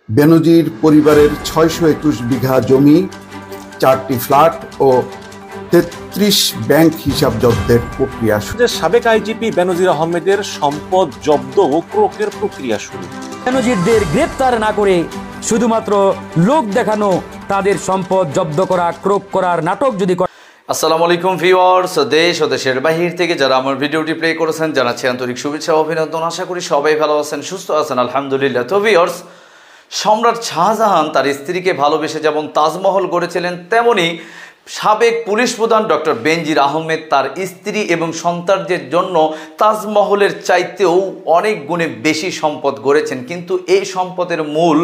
বেনজির পরিবারের ৬২১ বিঘা জমি, ৪টি ফ্ল্যাট ও ৩৩ ব্যাংক হিসাব জব্দের প্রক্রিয়া শুরু। সাবেক আইজিপি বেনজির আহমেদের সম্পদ জব্দ ও ক্রোকের প্রক্রিয়া শুরু। বেনজিরদের গ্রেপ্তার না করে শুধুমাত্র লোক দেখানো, তাদের সম্পদ জব্দ করা, ক্রোক করার নাটক যদি করে। আসসালামু আলাইকুম ভিউয়ার্স, দেশ ও দেশের বাহির থেকে যারা আমার ভিডিওটি প্লে করেছেন জানাচ্ছি আন্তরিক শুভেচ্ছা ও অভিনন্দন। আশা করি সবাই ভালো আছেন, সুস্থ আছেন, আলহামদুলিল্লাহ। তো ভিউয়ার্স, সম্রাট শাহজাহান তার স্ত্রীকে ভালোবেসে যেমন তাজমহল গড়েছিলেন, তেমনি সাবেক পুলিশ প্রধান ডক্টর বেনজির আহমেদ তার স্ত্রী এবং সন্তানদের জন্য তাজমহলের চাইতেও অনেক গুণে বেশি সম্পদ গড়েছেন। কিন্তু এই সম্পদের মূল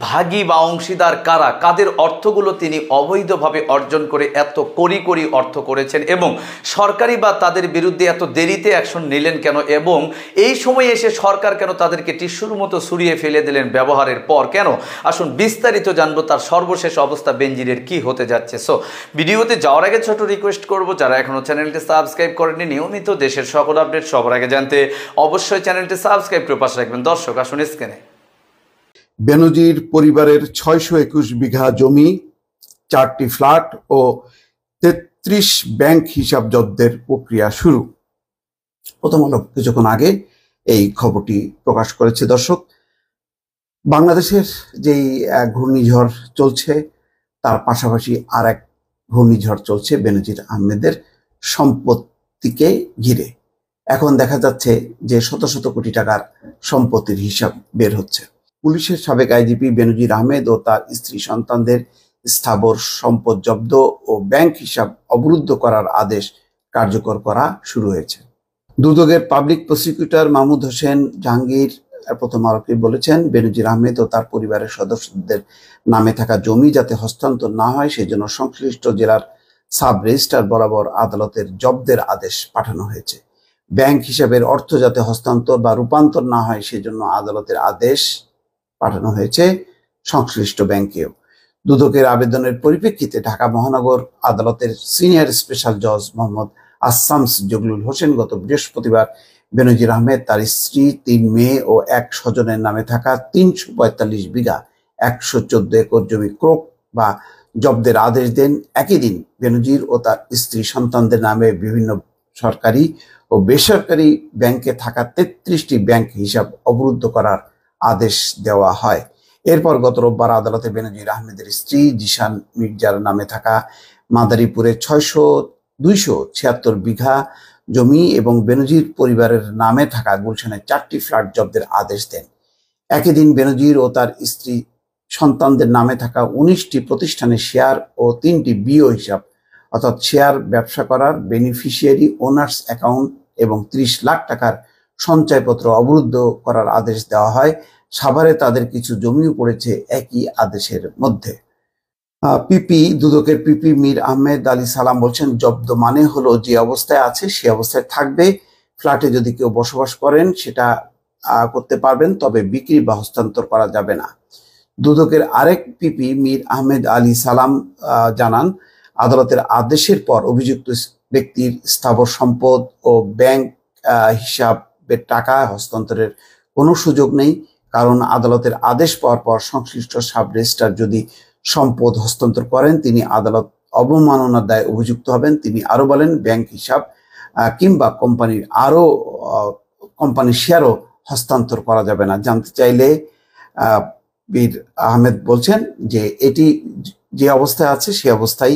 ভাগী বা অংশীদার কারা, কাদের অর্থগুলো তিনি অবৈধভাবে অর্জন করে এত কোটি কোটি অর্থ করেছেন, এবং সরকারি বা তাদের বিরুদ্ধে এত দেরিতে অ্যাকশন নিলেন কেন, এবং এই সময় এসে সরকার কেন তাদেরকে টিস্যুর মতো ছড়িয়ে ফেলে দিলেন ব্যবহারের পর কেন, আসুন বিস্তারিত জানবো তার সর্বশেষ অবস্থা বেনজিরের কি হতে যাচ্ছে। সো ভিডিওতে যাওয়ার আগে ছোট রিকোয়েস্ট করব, যারা এখনো চ্যানেলটি সাবস্ক্রাইব করেননি, নিয়মিত দেশের সকল আপডেট সবার আগে জানতে অবশ্যই চ্যানেলটি সাবস্ক্রাইব করে পাশে রাখবেন। দর্শক আসুন স্ক্রিনে। বেনজির পরিবারের ৬২১ বিঘা জমি, ৪টি ফ্ল্যাট ও ৩৩ ব্যাংক হিসাব জব্দের প্রক্রিয়া শুরু। প্রথম আলো কিছুক্ষণ আগে এই খবরটি প্রকাশ করেছে। দর্শক, বাংলাদেশের যেই ঘূর্ণিঝড় চলছে, তার পাশাপাশি আর এক ঘূর্ণিঝড় চলছে বেনজির আহমেদের সম্পত্তিকে ঘিরে। এখন দেখা যাচ্ছে যে শত শত কোটি টাকার সম্পত্তির হিসাব বের হচ্ছে। পুলিশের সাবেক আইজিপি বেনজির আহমেদ ও তার স্ত্রী সন্তানদের স্থাবর সম্পদ জব্দ ও ব্যাংক হিসাব অবরুদ্ধ করার আদেশ কার্যকর করা শুরু হয়েছে। দুদকের পাবলিক প্রসিকিউটর মাহমুদ হোসেন জাহাঙ্গীর প্রথম আলোকে বলেছেন, বেনজির আহমেদ ও তার পরিবারের সদস্যদের নামে থাকা জমি যাতে হস্তান্তর না হয় সেজন্য সংশ্লিষ্ট জেলার সাব রেজিস্ট্রার বরাবর আদালতের জব্দের আদেশ পাঠানো হয়েছে। ব্যাংক হিসাবের অর্থ যাতে হস্তান্তর বা রূপান্তর না হয় সেজন্য আদালতের আদেশ পাঠানো হয়েছে সংশ্লিষ্ট ব্যাংকেও। দুদকের আবেদনের পরিপ্রেক্ষিতে ঢাকা মহানগর আদালতের সিনিয়র স্পেশাল জজ মোহাম্মদ আসামস জগলুল হোসেন গত বৃহস্পতিবার বেনজির আহমেদ, তার স্ত্রী, ৩ মেয়ে ও এক স্বজনের নামে থাকা ৩৪৫ বিঘা ১১৪ একর জমি ক্রোক বা জব্দের আদেশ দেন। একই দিন বেনজির ও তার স্ত্রী সন্তানদের নামে বিভিন্ন সরকারি ও বেসরকারি ব্যাংকে থাকা ৩৩টি ব্যাংক হিসাব অবরুদ্ধ করার আদেশ দেওয়া হয়। এরপর গত রোববার আদালতে বেনজির আহমেদের স্ত্রী জিশান মির্জার নামে থাকা মাদারীপুরে ২৭৬ বিঘা জমি এবং বেনজির পরিবারের নামে থাকা গুলশানের 4টি ফ্ল্যাট জব্দের আদেশ দেন। একই দিন বেনজির ও তার স্ত্রী সন্তানদের নামে থাকা 19টি প্রতিষ্ঠানের শেয়ার ও 3টি বিও হিসাব অর্থাৎ শেয়ার ব্যবসা করার বেনিফিশিয়ারি ওনার্স অ্যাকাউন্ট এবং 30 লাখ টাকার সঞ্চয়পত্র অবরুদ্ধ করার আদেশ দেওয়া হয়। সাভারে তাদের কিছু জমিও পড়েছে একই আদেশের মধ্যে। দুদকের পিপি মীর আহমেদ আলী সালাম বলছেন, জব্দ মানে হলো যে অবস্থায় আছে সে অবস্থায় থাকবে। ফ্ল্যাটে যদি কেউ বসবাস করেন সেটা করতে পারবেন, তবে বিক্রি বা হস্তান্তর করা যাবে না। দুদকের আরেক পিপি মীর আহমেদ আলী সালাম জানান, আদালতের আদেশের পর অভিযুক্ত ব্যক্তির স্থাবর সম্পদ ও ব্যাংক হিসাবের টাকা হস্তান্তরের কোনো সুযোগ নেই, কারণ আদালতের আদেশ পাওয়ার পর সংশ্লিষ্ট সাব রেজিস্ট্রার যদি সম্পদ হস্তান্তর করেন তিনি আদালত অবমাননার দায়ে অভিযুক্ত হবেন। তিনি আরো বলেন, ব্যাংক হিসাব কিংবা কোম্পানির শেয়ারও হস্তান্তর করা যাবে না। জানতে চাইলে বীর আহমেদ বলছেন যে এটি যে অবস্থায় আছে সে অবস্থায়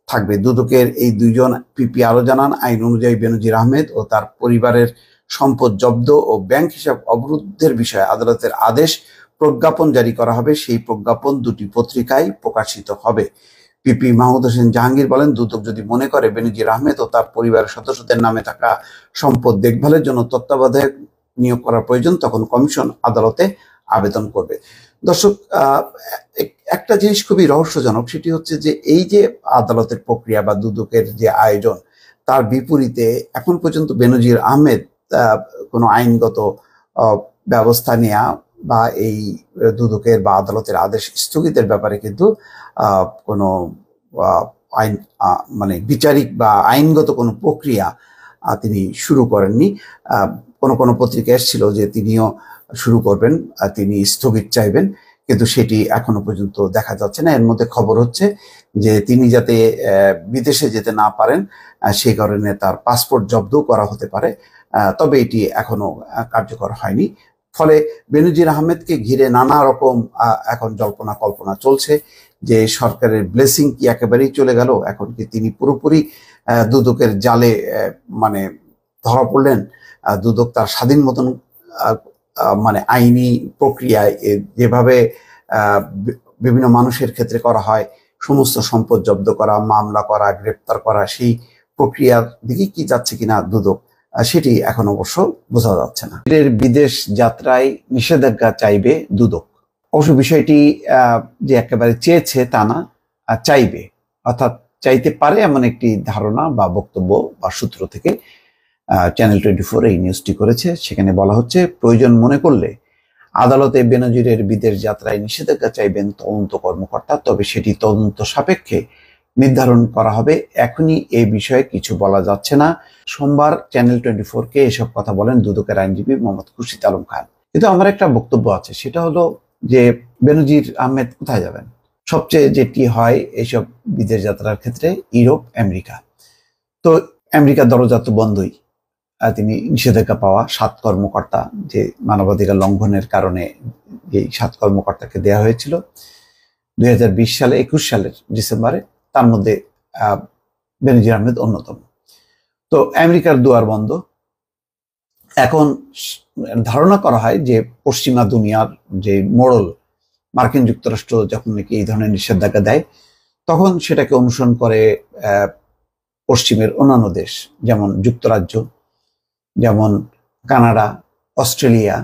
থাকবে। দুদকের এই দুইজন পিপি আরো জানান, আইন অনুযায়ী বেনজির আহমেদ ও তার পরিবারের সম্পদ জব্দ ও ব্যাংক হিসাব অবরুদ্ধের বিষয়ে আদালতের আদেশ প্রজ্ঞাপন জারি করা হবে। সেই প্রজ্ঞাপন 2টি পত্রিকায় প্রকাশিত হবে। পিপি মাহমুদ হোসেন জাহাঙ্গীর বলেন, দুদক যদি মনে করে বেনজির আহমেদ ও তার পরিবারের সদস্যদের নামে থাকা সম্পদ দেখভালের জন্য তত্ত্বাবধায়ক নিয়োগ করা প্রয়োজন, তখন কমিশন আদালতে আবেদন করবে। দর্শক, একটা জিনিস খুবই রহস্যজনক, সেটি হচ্ছে যে এই যে আদালতের প্রক্রিয়া বা দুদকের যে আয়োজন, তার বিপরীতে এখন পর্যন্ত বেনজির আহমেদ কোনো আইনগত ব্যবস্থা নেয়া বা এই দুদকের বা আদালতের আদেশ স্থগিতের ব্যাপারে কিন্তু কোনো আইন বিচারিক বা আইনগত কোনো প্রক্রিয়া তিনি শুরু করেননি। কোনো পত্রিকা এসেছিল যে তিনিও শুরু করবেন, তিনি স্থগিত চাইবেন, কিন্তু সেটি এখনো পর্যন্ত দেখা যাচ্ছে না। এর মধ্যে খবর হচ্ছে যে তিনি যাতে বিদেশে যেতে না পারেন সেই কারণে তার পাসপোর্ট জব্দ করা হতে পারে, তবে এটি এখনো কার্যকর হয়নি। ফলে বেনজির আহমেদকে ঘিরে নানা রকম এখন জল্পনা কল্পনা চলছে যে সরকারের ব্লেসিং কি একেবারেই চলে গেল, এখন কি তিনি পুরোপুরি দুদকের জালে মানে ধরা পড়লেন, দুদক তার স্বাধীন মতন মানে আইনি প্রক্রিয়ায় যেভাবে বিভিন্ন মানুষের ক্ষেত্রে করা হয়, সমস্ত সম্পদ জব্দ করা, মামলা করা, গ্রেপ্তার করা, সেই প্রক্রিয়ার দিকে কি যাচ্ছে কিনা দুদক, সেটি এখন অবশ্য বোঝা যাচ্ছে না। বিদেশ যাত্রায় নিষেধাজ্ঞা চাইবে দুদক। অবশ্য বিষয়টি যে একেবারে চেয়েছে তা না, চাইবে, অর্থাৎ চাইতে পারে এমন একটি ধারণা বা বক্তব্য বা সূত্র থেকে চ্যানেল 24 এই নিউজটি করেছে। সেখানে বলা হচ্ছে, প্রয়োজন মনে করলে আদালতে বেনজিরের বিদেশ যাত্রায় নিষেধাজ্ঞা চাইবেন তদন্ত কর্মকর্তা, তবে সেটি তদন্ত সাপেক্ষে নির্ধারণ করা হবে। এখনই এই বিষয়ে কিছু বলা যাচ্ছে না। সোমবার চ্যানেল 24-কে এসব কথা বলেন দুদকের আইনজীবী মোহাম্মদ খুরশিদ আলম খান। কিন্তু আমার একটা বক্তব্য আছে, সেটা হলো যে বেনজির আহমেদ কোথায় যাবেন? সবচেয়ে যেটি হয় এইসব বিদেশ যাত্রার ক্ষেত্রে ইউরোপ, আমেরিকা। তো আমেরিকার দরজা তো বন্ধই। তিনি নিষেধাজ্ঞা পাওয়া 7 কর্মকর্তা, যে মানবাধিকার লঙ্ঘনের কারণে যে 7 কর্মকর্তাকে দেওয়া হয়েছিল 2020 সালে 21 সালের ডিসেম্বরে, তার মধ্যে বেনজির আহমেদ অন্যতম। তো আমেরিকার দুয়ার বন্ধ। এখন ধারণা করা হয় যে পশ্চিমা দুনিয়ার যে মোড়ল মার্কিন যুক্তরাষ্ট্র যখন নাকি এই ধরনের নিষেধাজ্ঞা দেয়, তখন সেটাকে অনুসরণ করে পশ্চিমের অন্যান্য দেশ, যেমন যুক্তরাজ্য, যেমন কানাডা, অস্ট্রেলিয়া,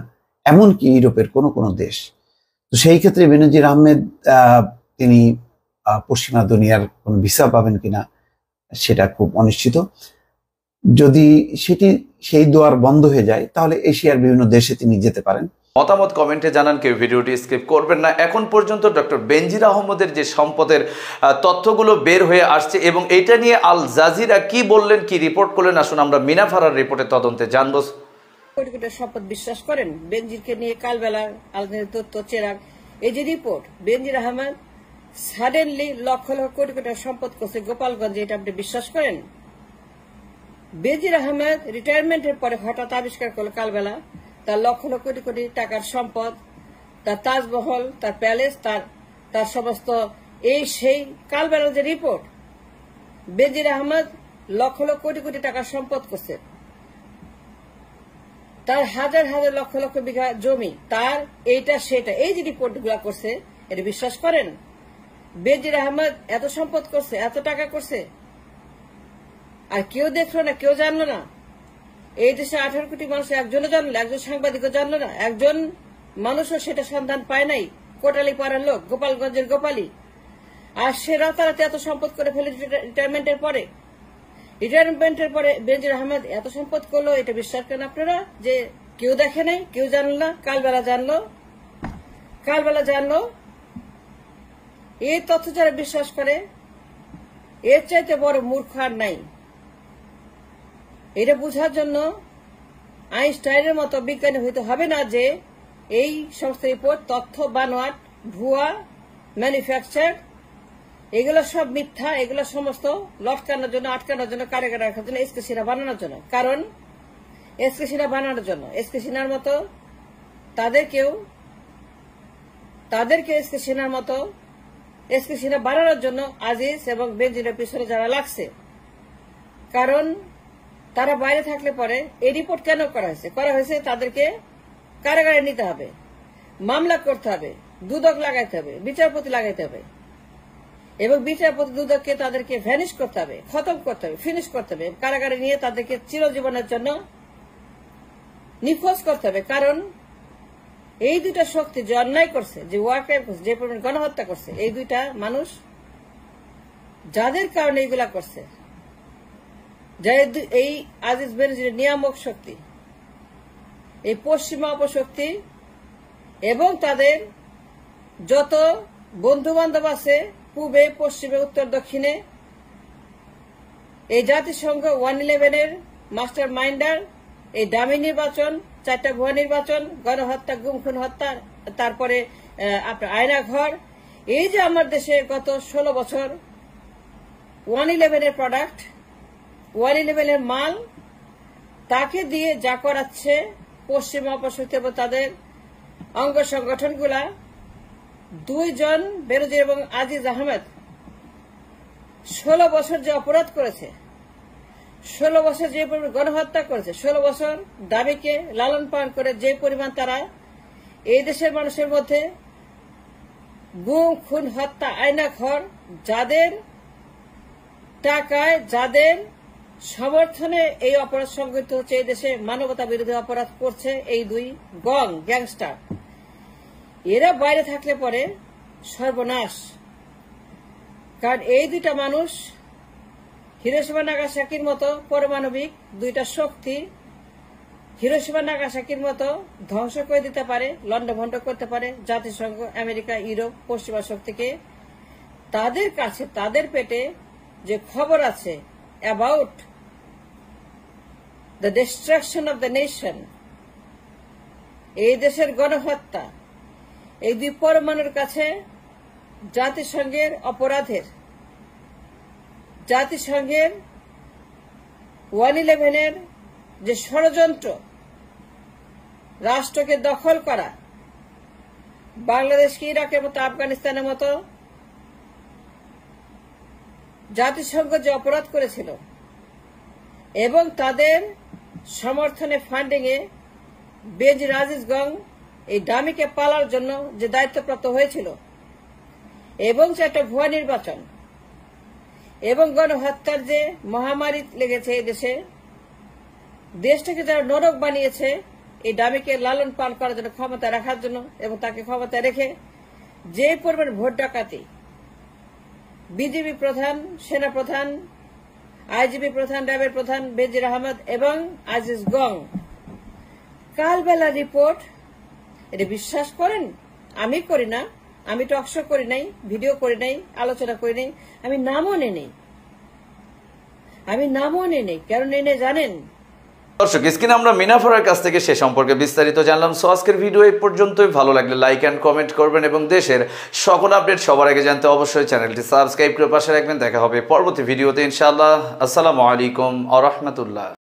এমনকি ইউরোপের কোনো কোনো দেশ। তো সেই ক্ষেত্রে বেনজির আহমেদ তিনি পশ্চিমা দুনিয়ার কোন ভিসা পাবেন কিনা সেটা খুব অনিশ্চিত। যদি সেই দুয়ার বন্ধ হয়ে যায়, তাহলে এশিয়ার বিভিন্ন দেশে তিনি যেতে পারেন। মতামত কমেন্টে জানান, কেউ ভিডিওটি স্কিপ করবেন না। এখন পর্যন্ত ডক্টর বেনজির আহমেদের যে সম্পদের তথ্যগুলো বের হয়ে আসছে এবং এটা নিয়ে আল জাজিরা কি বললেন, কি রিপোর্ট করলেন, আসুন আমরা মিনা ফারার রিপোর্টের তদন্তে জানবো। কোটি কোটি সম্পদ বিশ্বাস করেন? বেনজিরকে নিয়ে কালবেলা আলজাজিরা তথ্য চেরাগ, এই যে রিপোর্ট, বেনজির আহমেদ সাডেনলি লক্ষ লক্ষ কোটি কোটি সম্পদ করছে গোপালগঞ্জে, এটা আপনি বিশ্বাস করেন? বেনজির আহমেদ রিটায়ারমেন্টের পরে হঠাৎ আবিষ্কার করলো কালবেলা তার লক্ষ লক্ষ কোটি কোটি টাকার সম্পদ, তার তাজমহল, তার প্যালেস, তার সমস্ত এই সেই কালবেলার যে রিপোর্ট, বেনজির আহমেদ লক্ষ লক্ষ কোটি কোটি টাকার সম্পদ করছে, তার হাজার হাজার লক্ষ লক্ষ বিঘা জমি, তার এইটা সেটা, এই যে রিপোর্ট গুলা করছে, এটা বিশ্বাস করেন? বেনজির আহমেদ এত সম্পদ করছে, এত টাকা করছে, আর কেউ দেখলো না, কেউ জানলো না। এই দেশে 18 কোটি মানুষ একজনও জানলো, একজন সাংবাদিকও জানলো না, একজন মানুষও সেটা সন্ধান পায় নাই। কোটালি পাড়ার লোক, গোপালগঞ্জের গোপালী, আর সে রাতারাতি এত সম্পদ করে ফেলে রিটায়ারমেন্টের পরে। রিটায়ারমেন্টের পরে বেনজির আহমেদ এত সম্পদ করলো, এটা বিশ্বাস করেন আপনারা যে কেউ দেখে নাই, কেউ জানলো না, কালবেলা জানলো। এই তথ্য যারা বিশ্বাস করে, এর চাইতে বড় মূর্খ আর নাই। এটা বোঝার জন্য আইনস্টাইনের মতো বিজ্ঞানী হইতে হবে না যে এই সমস্ত রিপোর্ট তথ্য বানোয়াট, ভুয়া, ম্যানুফ্যাকচার, এগুলো সব মিথ্যা, এগুলো সমস্ত লটকানোর জন্য, আটকানোর জন্য, কারাগারে রাখার জন্য, এসকে সিনহা বানানোর জন্য। কারণ এসকে সিনহা বানানোর জন্য, এসকে সিনহার মতো তাদেরকে এসকে সিনহার মতো এসকে সিনহা বানানোর জন্য আজিজ এবং বেনজিরের পিছনে যারা লাগছে। কারণ তারা বাইরে থাকলে পরে এই রিপোর্ট কেন করা হয়েছে? তাদেরকে কারাগারে নিতে হবে, মামলা করতে হবে, দুদক লাগাইতে হবে, বিচারপতি লাগাইতে হবে, এবং বিচারপতি দুদককে তাদেরকে ভ্যানিশ করতে হবে, খতম করতে হবে, ফিনিশ করতে হবে, কারাগারে নিয়ে তাদেরকে চিরজীবনের জন্য নিখোঁজ করতে হবে। কারণ এই দুইটা শক্তি যে অন্যায় করছে, যে ওয়ার ক্রাইম করছে, যে পরিমাণ গণহত্যা করছে, এই দুইটা মানুষ যাদের কারণে এইগুলা করছে, এই আজিজ বেনজিরের নিয়ামক শক্তি, এই পশ্চিমা অপশক্তি এবং তাদের যত বন্ধু বান্ধব আছে পূবে, পশ্চিমে, উত্তর, দক্ষিণে, এই জাতিসংঘ 111-এর মাস্টার মাইন্ডার, এই দামি নির্বাচন, 4টা ভুয়া নির্বাচন, গণহত্যা, গুম খুন হত্যা, তারপরে আপনার আয়না ঘর, এই যে আমার দেশে গত 16 বছর 111 এর প্রোডাক্ট, 111 এর মাল, তাকে দিয়ে যা করাচ্ছে পশ্চিমা অপশক্তি এবং তাদের অঙ্গ সংগঠনগুলা, 2 জন বেনজির এবং আজিজ আহমেদ 16 বছর যে অপরাধ করেছে, 16 বছর যে পরিমাণ গণহত্যা করেছে, 16 বছর দাবিকে লালন পালন করে যে পরিমাণ তারা এই দেশের মানুষের মধ্যে গুম, খুন, হত্যা, আয়না ঘর, যাদের টাকায়, যাদের সমর্থনে এই অপরাধ সংঘটিত হচ্ছে, এই দেশে মানবতা বিরোধী অপরাধ করছে এই 2 গ্যাংস্টার, এরা বাইরে থাকলে পরে সর্বনাশ। কারণ এই 2টা মানুষ হিরোশিমা নাগাসাকির মতো পারমাণবিক 2টা শক্তি হিরোশিমা নাগাসাকির মতো ধ্বংস করে দিতে পারে, লন্ডভন্ড করতে পারে জাতিসংঘ, আমেরিকা, ইউরোপ, পশ্চিমা শক্তিকে। তাদের কাছে, তাদের পেটে যে খবর আছে about the distraction of the nation, এই দেশের গণহত্যা, এই 2 পরমাণুর কাছে জাতিসংঘের অপরাধের, জাতিসংঘের 111 এর যে ষড়যন্ত্র, রাষ্ট্রকে দখল করা, বাংলাদেশকে ইরাকের মতো, আফগানিস্তানের মতো জাতিসংঘ যে অপরাধ করেছিল এবং তাদের সমর্থনে, ফান্ডিং এ বেনজির আজিজ গং এই ডামিকে পালার জন্য যে দায়িত্বপ্রাপ্ত হয়েছিল, এবং যে একটা ভুয়া নির্বাচন এবং গণহত্যার যে মহামারী লেগেছে এই দেশে, দেশটাকে যারা নরক বানিয়েছে এই ডামিকে লালন পালন করার জন্য, ক্ষমতা রাখার জন্য, এবং তাকে ক্ষমতা রেখে যে পরিমাণ ভোট ডাকাতি বিজিবি প্রধান, সেনা প্রধান, আইজিবি প্রধান, র্যাবের প্রধান বেনজির আহমেদ এবং আজিজ গং, কালবেলা রিপোর্ট, এটা বিশ্বাস করেন? আমি করি না, আমি টকশো করি নাই, ভিডিও করি নাই, আলোচনা করি নাই, আমি নামও নেই। কেন নেই জানেন? দর্শক, স্ক্রিনে আমরা মিনাফারের কাছ থেকে সে সম্পর্কে বিস্তারিত জানলাম। সো আজকের ভিডিও এই পর্যন্তই। ভালো লাগলে লাইক এন্ড কমেন্ট করবেন এবং দেশের সকল আপডেট সবার আগে জানতে অবশ্যই চ্যানেলটি সাবস্ক্রাইব করে পাশে রাখবেন। দেখা হবে পরবর্তী ভিডিওতে ইনশাআল্লাহ। আসসালামু আলাইকুম ওয়া রাহমাতুল্লাহ।